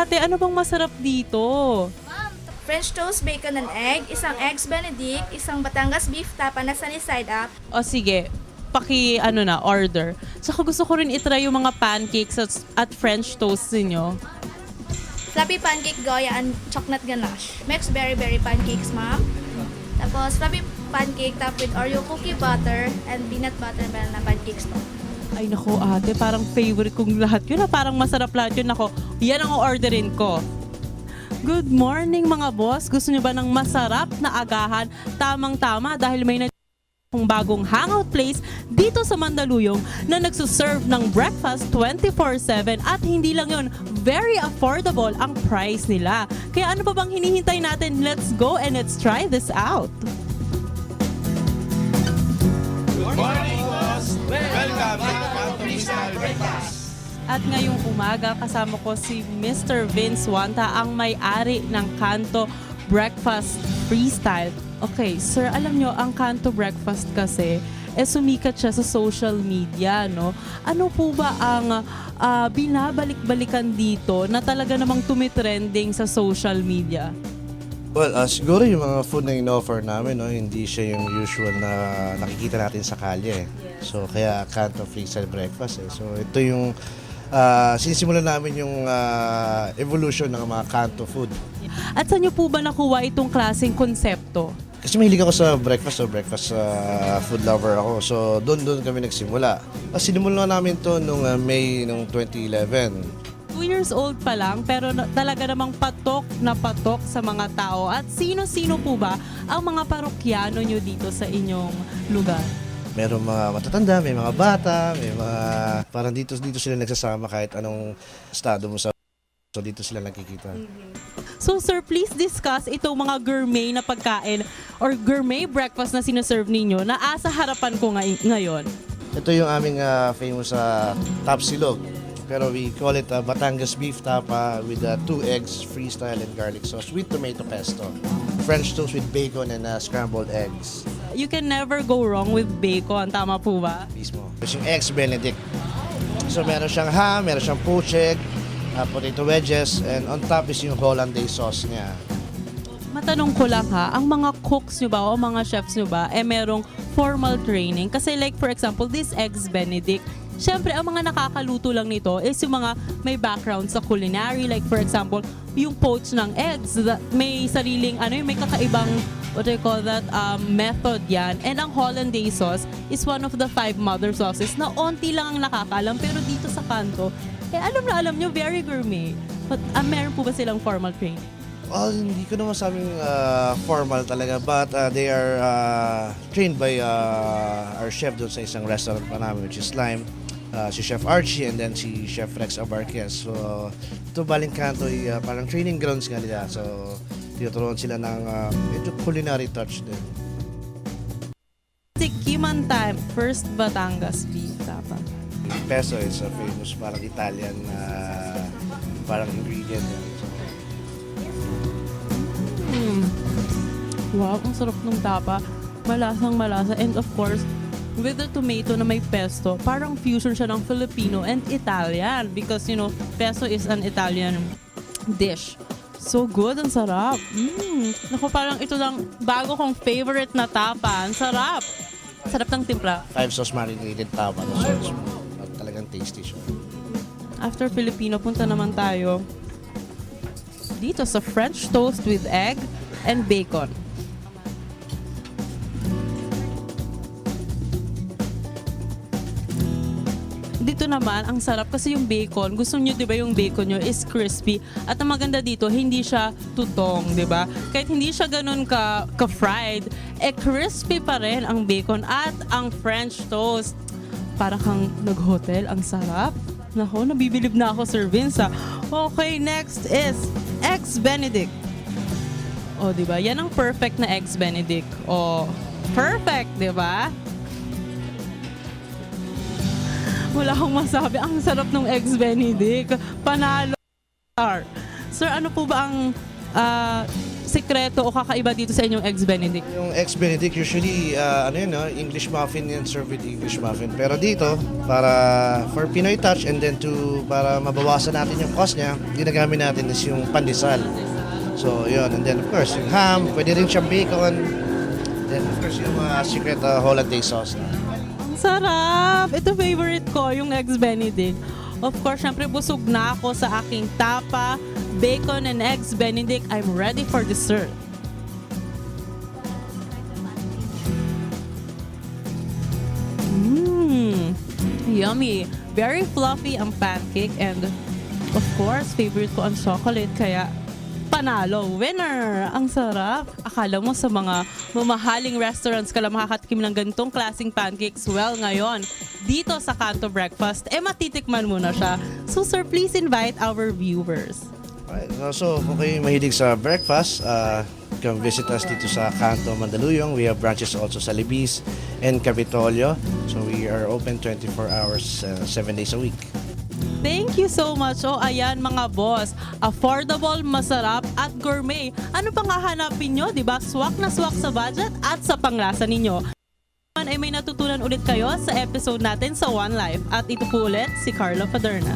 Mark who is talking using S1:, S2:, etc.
S1: ate, ano bang masarap dito?
S2: French toast, bacon and egg, isang eggs benedict, isang Batangas beef tapa na sunny side up.
S1: O sige, order. Saka gusto ko rin itry yung mga pancakes at French toast niyo.
S2: Fluffy pancake goya and chocolate ganache. Mixed berry pancakes, ma'am. Tapos fluffy pancake topped with Oreo cookie butter and peanut butter and banana pancakes to.
S1: Ay nako ate, parang favorite kong lahat yun na parang masarap lahat yun. Nako, yan ang orderin ko. Good morning mga boss. Gusto niyo ba ng masarap na agahan? Tamang-tama dahil may kung bagong hangout place dito sa Mandaluyong na nagsuserve ng breakfast 24/7 at hindi lang yun, very affordable ang price nila. Kaya ano pa bang hinihintay natin? Let's go and let's try this out.
S3: Good morning, boss! Welcome to the Pantry Style Breakfast!
S1: At ngayong umaga kasama ko si Mr. Vince Wanta, ang may-ari ng Kanto Breakfast Freestyle. Okay, sir, alam nyo, ang Kanto Breakfast kasi, sumikat siya sa social media, no? Ano po ba ang binabalik-balikan dito na talaga namang tumitrending sa social media?
S3: Well, siguro yung mga food na in-offer namin, no, hindi siya yung usual na nakikita natin sa kalye. So, kaya Kanto Freestyle Breakfast. So, ito yung sinisimulan namin yung evolution ng mga Kanto food.
S1: At saan nyo po ba nakuha itong klaseng konsepto?
S3: Kasi mahilig ako sa breakfast, food lover ako. So, doon kami nagsimula. Sinimulan namin to nung May nung 2011.
S1: 2 years old pa lang pero talaga namang patok na patok sa mga tao. At sino-sino po ba ang mga parokyano nyo dito sa inyong lugar?
S3: Meron mga matatanda, may mga bata, may mga parang dito sila nagsasama kahit anong estado mo sa. So dito sila nakikita.
S1: So sir, please discuss itong mga gourmet na pagkain or gourmet breakfast na sinaserve ninyo na asa harapan ko ngayon.
S3: Ito yung aming famous tapsilog. Pero we call it Batangas beef tapa with 2 eggs, freestyle and garlic sauce with tomato pesto. French toast with bacon and scrambled eggs.
S1: You can never go wrong with bacon, tama po ba?
S3: Mismo. Ito yung eggs benedict. So meron siyang ham, meron siyang poached egg, potato wedges, and on top is yung hollandaise sauce niya.
S1: Matanong ko lang ha, ang mga cooks nyo ba o mga chefs nyo ba merong formal training? Kasi like for example, this eggs benedict, syempre ang mga nakakaluto lang nito is yung mga may background sa culinary. Like for example, yung poach ng eggs, may sariling, may kakaibang, what do you call that, method yan. And ang hollandaise sauce is one of the 5 mother sauces na onti lang ang nakakalam. Pero dito sa Kanto, alam nyo, very gourmet. But meron po ba silang formal training?
S3: Well, hindi ko naman sabing formal talaga, but they are trained by our chef doon sa isang restaurant pa namin, which is Lime. Si Chef Archie and then si Chef Rex Abarquez. So, ito Baling Kanto ay parang training grounds nga nila. So, tinuturuan sila ng medyo culinary touch din.
S1: Tikiman time, first Batangas beef tapa.
S3: Pesto is a famous parang Italian parang ingredient. So,
S1: wow, ang sarap ng tapa. Malasang malasa. And of course, with the tomato na may pesto, parang fusion siya ng Filipino and Italian because, pesto is an Italian dish. So good, ang sarap. Naku, parang ito lang bago kong favorite na tapa. Ang sarap. Sarap ng timpla.
S3: 5 sauce marinated tapa. So, it's talagang tasty siya.
S1: After Filipino, punta naman tayo dito sa French toast with egg and bacon. Dito naman, ang sarap kasi yung bacon. Gusto nyo, di ba, yung bacon nyo is crispy. At ang maganda dito, hindi siya tutong, di ba? Kahit hindi siya ganun ka-fried, crispy pa rin ang bacon at ang French toast. Para kang nag-hotel, ang sarap. Nako, nabibilib na ako, Sir Vince. Okay, next is Eggs Benedict. O, di ba? Yan ang perfect na Eggs Benedict. O, perfect, di ba? Wala akong masabi. Ang sarap ng Eggs Benedict. Panalo. Sir, ano po ba ang sikreto o kakaiba dito sa inyong Eggs Benedict?
S3: Yung Eggs Benedict, usually, English muffin and serve with English muffin. Pero dito, for Pinoy touch and then para mabawasan natin yung cost niya, ginagamit natin is yung pandesal. So, yun. And then, of course, yung ham, pwede rin siyang bacon. Then, of course, yung secret hollandaise sauce.
S1: Ang sarap! Ito favorite ko, yung Eggs Benedict. Of course, syempre busog na ako sa aking tapa, bacon and Eggs Benedict. I'm ready for dessert. Yummy! Very fluffy ang pancake and of course, favorite ko ang chocolate kaya panalo, winner! Ang sarap! Akala mo sa mga mamahaling restaurants ka lang makakatikim ng ganitong klaseng pancakes. Well, ngayon, dito sa Kanto Breakfast, matitikman mo na siya. So, sir, please invite our viewers.
S3: Right. So, kung kayo mahilig sa breakfast, come visit us dito sa Kanto, Mandaluyong. We have branches also sa Libis and Capitolio. So, we are open 24 hours, 7 days a week.
S1: Thank you so much. O ayan mga boss, affordable, masarap at gourmet. Ano pang hahanapin nyo, di ba? Swak na swak sa budget at sa panglasa ninyo. Ay may natutunan ulit kayo sa episode natin sa One Life. At ito po ulit si Carla Paderna.